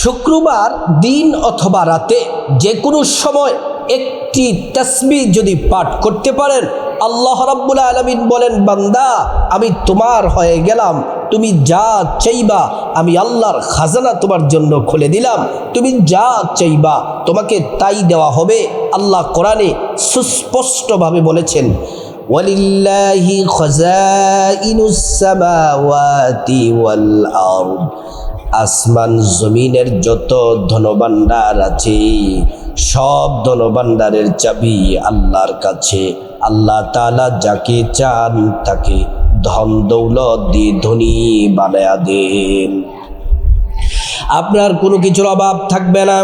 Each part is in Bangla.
শুক্রবার দিন অথবা রাতে যে কোনো সময় একটি তাসবিহ যদি পাঠ করতে পারেন, আল্লাহ রাব্বুল আলামিন বলেন, বান্দা আমি তোমার হয়ে গেলাম, তুমি যা চাইবা আমি আল্লাহর খাজানা তোমার জন্য খুলে দিলাম, তুমি যা চাইবা তোমাকে তাই দেওয়া হবে। আল্লাহ কোরআনে সুস্পষ্টভাবে বলেছেন, ওয়ালিল্লাহি খাযাইনুস সামাওয়াতি ওয়াল আরদ, আসমান জমিনের যত ধনভাণ্ডার আছে সব ধনভাণ্ডারের চাবি আল্লাহর কাছে। আল্লাহ তাআলা যাকে চান তাকে ধন দৌলত দিয়ে ধনী বানায়া দেন। আপনার কোনো কিছুর অভাব থাকবে না।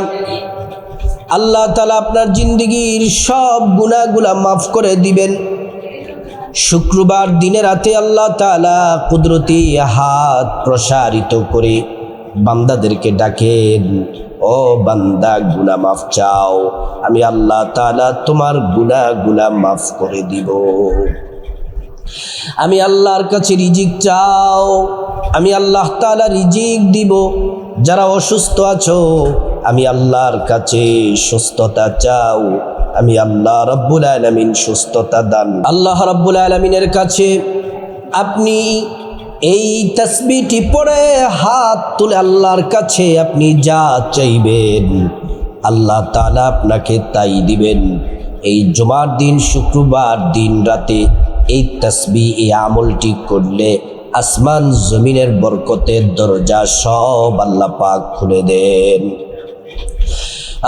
আল্লাহ তাআলা আপনার জিন্দেগির সব গুনাহগুলা মাফ করে দিবেন। শুক্রবার দিনে রাতে আল্লাহ তাআলা কুদরতি হাত প্রসারিত করে বান্দাদেরকে ডাকেন, ও বান্দা গুনাহ মাফ চাও, আমি আল্লাহ তাআলা তোমার গুনাহগুলা মাফ করে দিব। আমি আল্লাহর কাছে রিজিক চাও, আমি আল্লাহ তাআলা রিজিক দিব। যারা অসুস্থ আছো আমি আল্লাহর কাছে সুস্থতা চাও, আমি আল্লাহ রাব্বুল আলামিন সুস্থতা দান। আল্লাহ রাব্বুল আলামিনের কাছে আপনি এই তাসবিহটি পড়ে হাত তুলে আল্লাহর কাছে আপনি যা চাইবেন আল্লাহ তাআলা আপনাকে তাই দিবেন। এই জুমার দিন শুক্রবার দিন রাতে এই তাসবিহ এই আমলটি করলে আসমান জমিনের বরকতের দরজা সব আল্লাহ পাক খুলে দেন।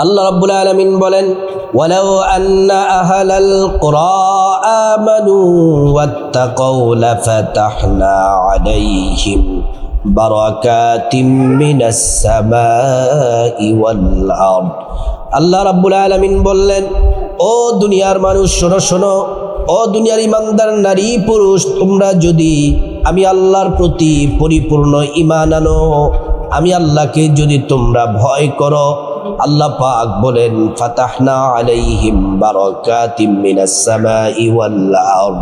আল্লাহ রাব্বুল আলামিন বলেন, ওয়ালাউ আন্না আহলাল কুরা আমানু ওয়াত্তাকাউ লাফাতাহনা আলাইহিম বারাকাতিম মিনাস সামাই ওয়াল আরদ। আল্লাহ রাব্বুল আলামিন বললেন, ও দুনিয়ার মানুষ শোনো শোনো, ও দুনিয়ার ইমানদার নারী পুরুষ, তোমরা যদি আমি আল্লাহর প্রতি পরিপূর্ণ ঈমান আনো, আমি আল্লাহকে যদি তোমরা ভয় করো, আল্লাহ পাক বলেন, ফাতাহনা আলাইহিম বারাকাতিম মিনাস সামাই ওয়াল আরদ,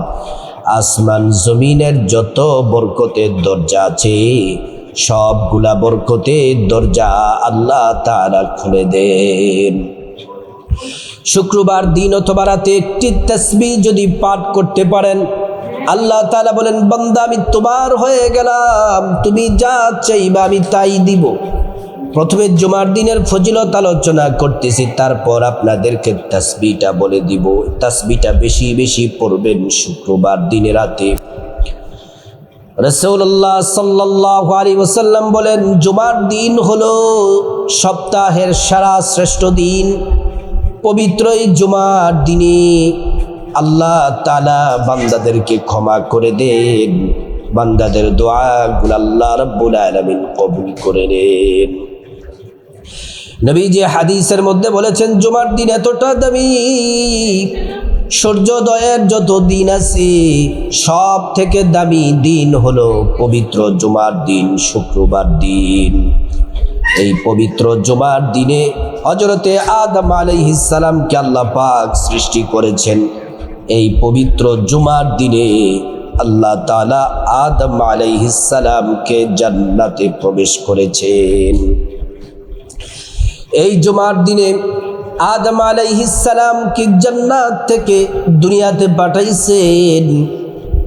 আসমান জমিনের যত বরকতের দরজা আছে সবগুলা বরকতের দরজা আল্লাহ তাআলা খুলে দেন। শুক্রবার দিন অথবা রাতে একটি তাসবিহ যদি পাঠ করতে পারেন, আল্লাহ তাআলা বলেন, বান্দা আমি তোমার হয়ে গেলাম, তুমি যা চাইবা আমি তাই দিব। প্রথমে জুমার দিনের ফজিলত আলোচনা করতেছি, তারপর আপনাদেরকে তাসবিহটা বলে দিব। তাসবিহটা বেশি বেশি পড়বেন শুক্রবার দিনে রাতে। রাসূলুল্লাহ সাল্লাল্লাহু আলাইহি ওয়াসাল্লাম বলেন, জুমার দিন হলো সপ্তাহের সেরা শ্রেষ্ঠ দিন। পবিত্র এই জুমার দিনে আল্লাহ তাআলা বান্দাদেরকে ক্ষমা করে দেন, বান্দাদের দোয়াগুলো আল্লাহ রাব্বুল আলামিন কবুল করে নেন। নবীজি হাদিসের মধ্যে বলেছেন, জুমার দিন এতটা দামি, সূর্যোদয়ের যত দিন আছে সব থেকে দামি দিন হলো পবিত্র জুমার দিন, শুক্রবার দিন। এই পবিত্র জুমার দিনে হযরতে আদম আলাইহিস সালামকে আল্লাহ পাক সৃষ্টি করেছেন। এই পবিত্র জুমার দিনে আল্লাহ তাআলা আদম আলাইহিস সালামকে জান্নাতে প্রবেশ করেছেন। এই জুমার দিনে আদম আলাইহিস সালামকে জান্নাত থেকে দুনিয়াতে পাঠাইছেন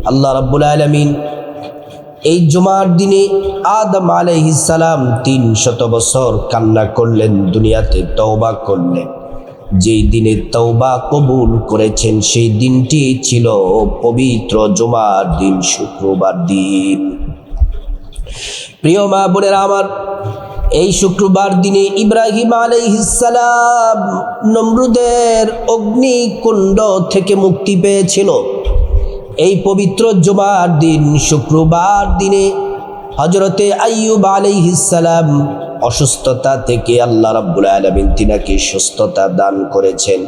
আল্লাহ রাব্বুল আলামিন। এই জুমার দিনে আদম আলাইহিস সালাম 300 বছর কান্না করলেন, দুনিয়াতে তওবা করলেন। যেই দিনে তওবা কবুল করেছেন সেই দিনটি ছিল পবিত্র জুমার দিন, শুক্রবার দিন। প্রিয় মা বোনেরা আমার, এই শুক্রবার দিনে ইব্রাহিম আলাইহিস সালাম নমরুদের অগ্নিকুণ্ড থেকে মুক্তি পেয়েছিল। এই পবিত্র জুমার দিন শুক্রবার দিনে হযরতে আইয়ুব আলাইহিস সালাম অসুস্থতা থেকে আল্লাহ রাব্বুল আলামিন তিনাকে সুস্থতা দান করেছেন।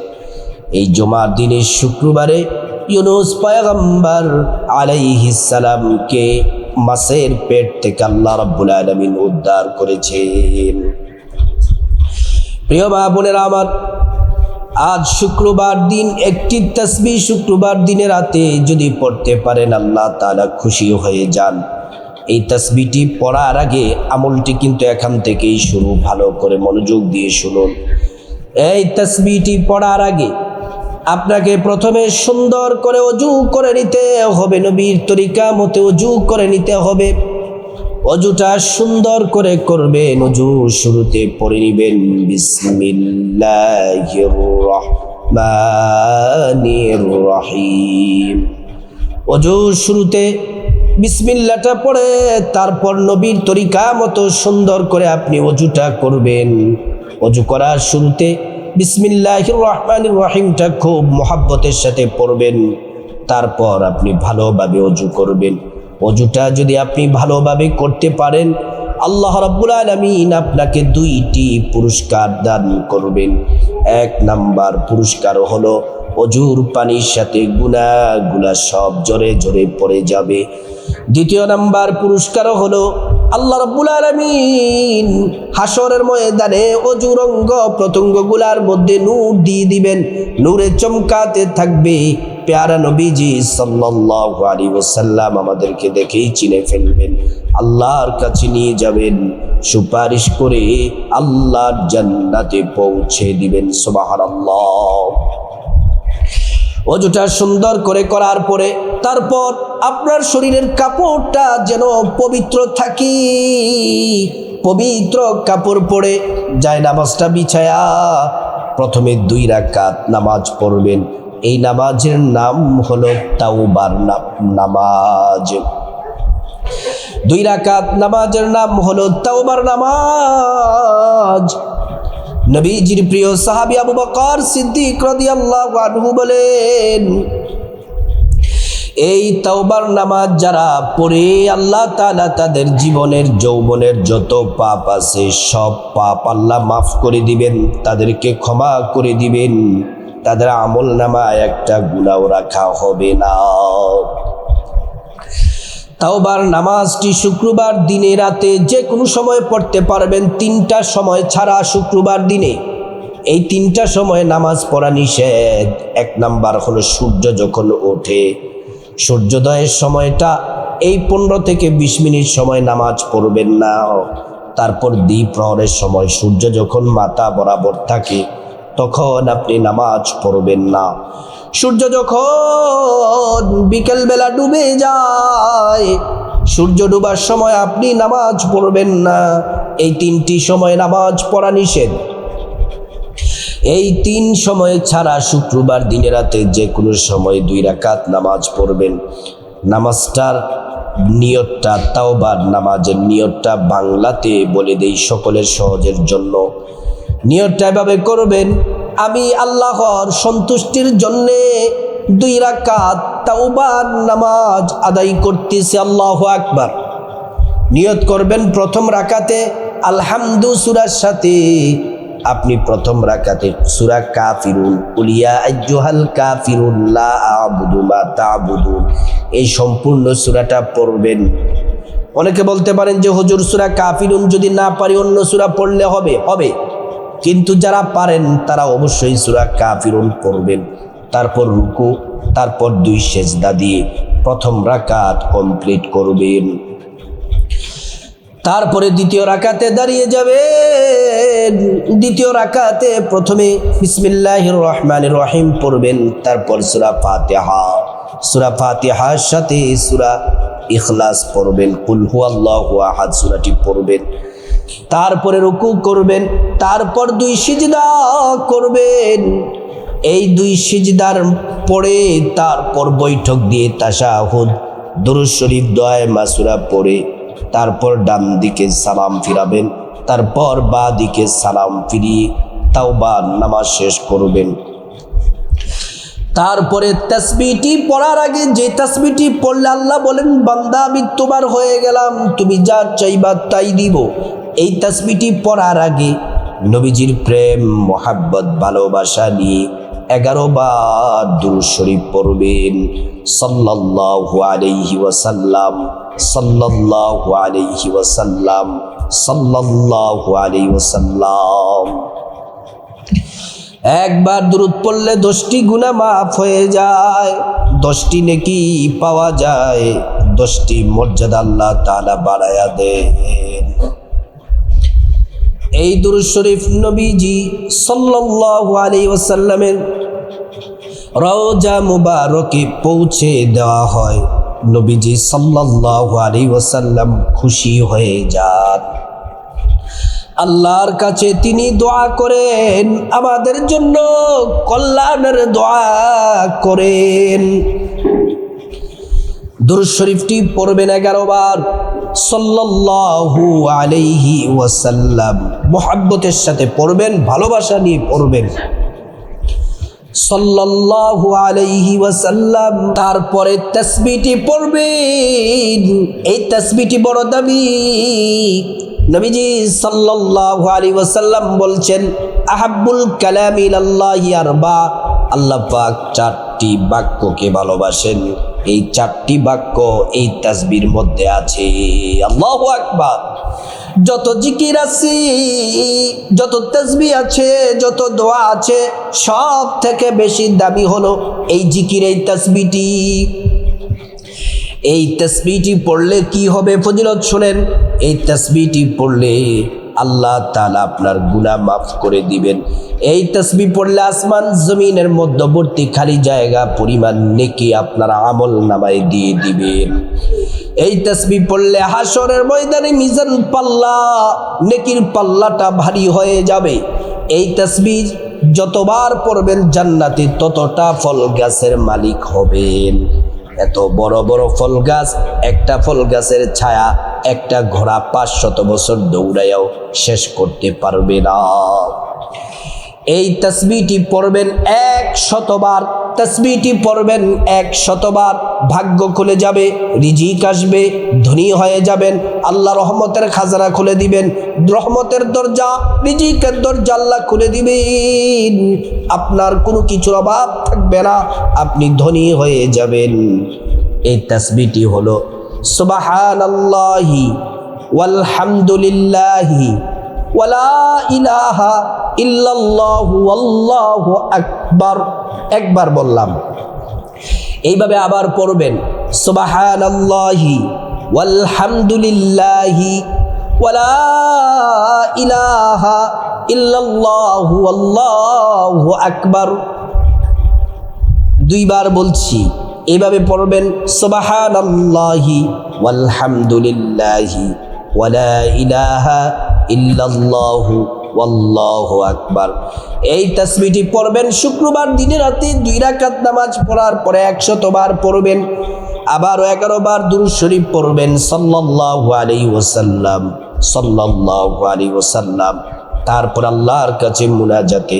এই জুমার দিনে শুক্রবারে ইউনূস পয়গম্বর আলাইহিস সালামকে মাছের পেট থেকে আল্লাহ রাব্বুল আলামিন উদ্ধার করেছেন। প্রিয় মা বোনেরা আমার, আজ শুক্রবার দিন একটি তাসবিহ শুক্রবার দিনে রাতে যদি পড়তে পারেন আল্লাহ তাআলা খুশি হয়ে যান। এই তাসবিহটি পড়ার আগে আমলটি কিন্তু এখান থেকেই শুরু, ভালো করে মনোযোগ দিয়ে শুনুন। এই তাসবিহটি পড়ার আগে আপনাকে প্রথমে সুন্দর করে ওযু করে নিতে হবে, নবীর তরিকা মতে ওযু করে নিতে হবে। ওযুটা সুন্দর করে করবেন। ওযু শুরুতে পড়ে নেবেন বিসমিল্লাহির রহমানির রহিম। ওযু শুরুতে বিসমিল্লাহটা পড়ে তারপর নবীর তরিকা মতো সুন্দর করে আপনি ওযুটা করবেন। ওযু করার শুরুতে বিসমিল্লাহির রহমানির রহিমটা খুব মহব্বতের সাথে পড়বেন। তারপর আপনি ভালোভাবে ওযু করবেন। ওযুটা যদি আপনি ভালোভাবে করতে পারেন, আল্লাহ রাব্বুল আলামিন আপনাকে দুইটি পুরস্কার দান করবেন। এক নাম্বার পুরস্কার হলো ওযুর পানির সাথে গুনাহগুলা সব জোরে জোরে পড়ে যাবে। দ্বিতীয় নাম্বার পুরস্কার হলো আল্লাহ রাব্বুল আলামিন হাসরের ময়দানে ওযুর অঙ্গ প্রত্যঙ্গগুলার মধ্যে নূর দিয়ে দিবেন, নূরে চমকাতে থাকবে। প্যারা নবীজি সাল্লাল্লাহু আলাইহি ওয়াসাল্লাম আমাদেরকে দেখেই চিনে ফেলবেন, আল্লাহর কাছে নিয়ে যাবেন, সুপারিশ করে আল্লাহর জান্নাতে পৌঁছে দিবেন। সুবহানাল্লাহ। ওযুটা সুন্দর করে করার পরে তারপর আপনার শরীরের কাপড়টা যেন পবিত্র থাকে, পবিত্র কাপড় পরে যায় নামাজটা বিছায়া প্রথমে 2 রাকাত নামাজ পড়বেন। এই নামাজের নাম হলো তাওবার নামাজ। 2 রাকাত নামাজের নাম হলো তাওবার নামাজ। নবীজির প্রিয় সাহাবী আবু বকর সিদ্দিক রাদিয়াল্লাহু আনহু বলেন, এই তাওবার নামাজ যারা পড়ে আল্লাহ তাআলা তাদের জীবনের যৌবনের যত পাপ আছে সব পাপ আল্লাহ মাফ করে দিবেন, তাদেরকে ক্ষমা করে দিবেন, তাদের আমল নামায় একটা গুনাহ রাখা হবে না। তাওবার নামাজটি শুক্রবার দিনে রাতে যে কোনো সময় পড়তে পারবেন, 3টা সময় ছাড়া শুক্রবার দিনে। এই 3টা সময় নামাজ পড়া নিষেধ। 1 নাম্বার হলো সূর্য যখন ওঠে, সূর্যোদয়ের সময়টা এই 15 থেকে 20 মিনিট সময় নামাজ পড়বেন না। তারপর দ্বিপ্রহরের সময় সূর্য যখন মাথা বরাবর থাকে তখন আপনি নামাজ পড়বেন না। সূর্য যখন বিকেলবেলা ডুবে যায়, সূর্য ডুবার সময় আপনি নামাজ পড়বেন না। এই 3টি সময় নামাজ পড়া নিষেধ। এই 3 সময় ছাড়া শুক্রবার দিনে রাতে যে কোনো সময় 2 রাকাত নামাজ পড়বেন। নামাজটার নিয়তটা, তাওবার নামাজের নিয়তটা বাংলাতে বলে দেই সকলের সহজের জন্য। নিয়তটা এভাবে করবেন, আমি আল্লাহর সন্তুষ্টির জন্যে 2 রাকাত তাওবার নামাজ আদায় করতেছি, আল্লাহু আকবার। নিয়ত করবেন প্রথম রাকাতে আলহামদু সূরার সাথে আপনি প্রথম রাকাতে সূরা কাফিরুন, কুলিয়া আইয়ুহাল কাফিরুন লা আ'বুদু মা তা'বুদুন, এই সম্পূর্ণ সূরাটা পড়বেন। অনেকে বলতে পারেন যে হুজুর সূরা কাফিরুন যদি না পারি অন্য সূরা পড়লে হবে, কিন্তু যারা পারেন তারা অবশ্যই সূরা কাফিরুন পড়বেন। তারপর রুকু, তারপর 2 সেজদা দিয়ে প্রথম রাকাত কমপ্লিট করবেন। তারপরে দ্বিতীয় রাকাতে দাঁড়িয়ে যাবেন। দ্বিতীয় রাকাতে প্রথমে বিসমিল্লাহির রহমানির রহিম পড়বেন, তারপর সূরা ফাতিহা, সূরা ফাতিহার সাথে সূরা ইখলাস পড়বেন, কুল হুয়াল্লাহু আহাদ সূরাটি পড়বেন। তারপরে রুকু করবেন, তারপর 2 সিজদা করবেন। এই 2 সিজদার পরে তারপর বৈঠক দিয়ে তাশাহুদ, দুরূদ শরীফ, দোয়া মাসুরা পড়ে তারপর ডান দিকে সালাম ফিরাবেন, তারপর বাঁ দিকে সালাম ফিরিয়ে তাওবার নামাজ শেষ করবেন। তারপরে তাসবিহটি পড়ার আগে যে তাসবিহটি পড়লে আল্লাহ বলেন, বান্দা আমি তোমার হয়ে গেলাম, তুমি যা চাইবা তাই দিব, এই তাসবিহটি পড়ার আগে নবীজির প্রেম মোহাব্বত ভালোবাসা নিয়ে 11 বার দুরূদ শরীফ পড়বেন। সাল্লাল্লাহু আলাইহি ওয়াসাল্লাম, সাল্লাল্লাহু আলাইহি ওয়াসাল্লাম, সাল্লাল্লাহু আলাইহি ওয়াসাল্লাম। একবার দুরূদ পড়লে 10টি গুনাহ মাফ হয়ে যায়, 10টি নেকি পাওয়া যায়। 10টি মর্যাদা আল্লাহ তাআলা বাড়ায়া দেন। এই দুরূদ শরীফ নবীজি সাল্লাল্লাহু আলাইহি ওয়াসাল্লামের রওজা মুবারকে পৌঁছে দেওয়া হয়, নবীজি সাল্লাল্লাহু আলাইহি ওয়াসাল্লাম খুশি হয়ে যান। আল্লাহর কাছে তিনি দোয়া করেন, আমাদের জন্য কল্যাণের দোয়া করেন। দুরূদ শরীফটি পড়বেন 11 বার, সাল্লাল্লাহু আলাইহি ওয়াসাল্লাম। মুহাব্বতের সাথে পড়বেন, ভালোবাসা নিয়ে পড়বেন, সাল্লাল্লাহু আলাইহি ওয়াসাল্লাম। তারপরে তাসবিহটি পড়বেন, এই তাসবিহটি বড় দামি। নবীজি সাল্লাল্লাহু আলাইহি ওয়াসাল্লাম বলছেন, আহাব্বুল কালামি ইলাল্লাহি আরবা, আল্লাহ পাক 4টি বাক্যকে ভালোবাসেন, এই 4টি বাক্য এই তাসবিহর মধ্যে আছে। আল্লাহু আকবার। যত জিকির আছে, যত তাসবিহ আছে, যত দোয়া আছে, সব থেকে বেশি দামি হলো এই জিকির, এই তাসবিহটি। এই তাসবিহটি পড়লে কি হবে ফজিলত শুনেন। এই তাসবিহটি পড়লে আল্লাহ তাআলা আপনার গুনাহ মাফ করে দিবেন। এই তাসবিহ পড়লে আসমান জমিনের মধ্যবর্তী খালি জায়গা পরিমাণ নেকি আপনার আমল নামায় দিয়ে দিবেন। এই তাসবিহ পড়লে হাসরের ময়দানে মিজান পাল্লা, নেকির পাল্লাটা ভারী হয়ে যাবে। এই তাসবিহ যতবার পড়বেন জান্নাতে ততটা ফল গাছের মালিক হবেন। এত বড় বড় ফল গাছ, একটা ফল গাছের ছায়া একটা ঘোড়া 500 বছর দৌড়াইয়াও শেষ করতে পারবে না। এই তাসবিহটি পড়বেন 100 বার, তাসবিহটি পড়বেন 100 বার, ভাগ্য খুলে যাবে, রিজিক আসবে, ধনী হয়ে যাবেন, আল্লাহ রহমতের খাজানা খুলে দিবেন, রহমতের দরজা, রিজিকের দরজা আল্লাহ খুলে দিবেন। আপনার কোনো কিছুর অভাব থাকবে না, আপনি ধনী হয়ে যাবেন। এই তাসবিহটি হলো সুবহানাল্লাহি ওয়ালহামদুলিল্লাহি ওয়ালা ইলাহা ইল্লাল্লাহু আল্লাহু আকবার। একবার বললাম, এইভাবে আবার পড়বেন, সুবহানাল্লাহি ওয়ালহামদুলিল্লাহি ওয়ালা ইলাহা ইল্লাল্লাহু আল্লাহু আকবার। 2 বার বলছি, এইভাবে পড়বেন, সুবহানাল্লাহি ওয়ালহামদুলিল্লাহি ওয়ালা ইলাহা ইল্লাল্লাহু আল্লাহু আকবার। এই তাসবিহটি পড়বেন শুক্রবার দিনে রাতে 2 রাকাত নামাজ পড়ার পরে 100 বার পড়বেন। আবারও 11 বার দুরূদ শরীফ পড়বেন, সাল্লাল্লাহু আলাইহি ওয়াসাল্লাম, সাল্লাল্লাহু আলাইহি ওয়াসাল্লাম। তারপর আল্লাহর কাছে মুনাজাতে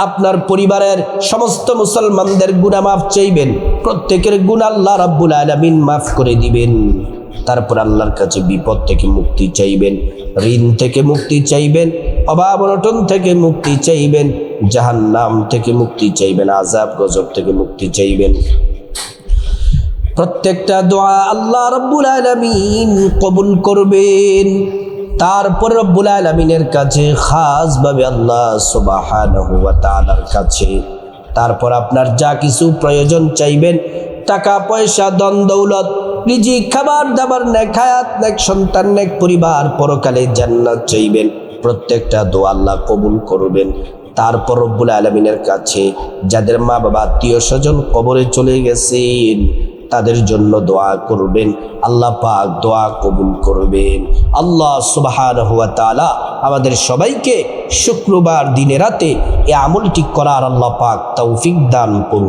আপনার পরিবারের সমস্ত মুসলমানদের গুনাহ মাফ চাইবেন, প্রত্যেকের গুনাহ আল্লাহ রাব্বুল আলামিন মাফ করে দিবেন। তারপর আল্লাহর কাছে বিপদ থেকে মুক্তি চাইবেন, ঋণ থেকে মুক্তি চাইবেন, অভাব অনটন থেকে মুক্তি চাইবেন, জাহান্নাম থেকে মুক্তি চাইবেন, আযাব গজব থেকে মুক্তি চাইবেন। প্রত্যেকটা দোয়া আল্লাহ রাব্বুল আলামিন কবুল করবেন। তারপর রব্বুল আলামিনের কাছে খাসভাবে আল্লাহ সুবহানাহু ওয়া তাআলার কাছে, তারপর আপনার যা কিছু প্রয়োজন চাইবেন, টাকা পয়সা ধন দৌলত, রিজিক, খাবার দাবার, নেক হায়াত, নেক সন্তান, নেক পরিবার, পরকালে জান্নাত চাইবেন। প্রত্যেকটা দোয়া আল্লাহ কবুল করবেন। তারপর রব্বুল আলামিনের কাছে যাদের মা বাবা আত্মীয় স্বজন কবরে চলে গেছেন তাদের জন্য দোয়া করবেন, আল্লাহ পাক দোয়া কবুল করবেন। আল্লাহ সুবহানাহু ওয়া তাআলা আমাদের সবাইকে শুক্রবার দিনে রাতে এই আমলটি করার আল্লাহ পাক তৌফিক দান করুন।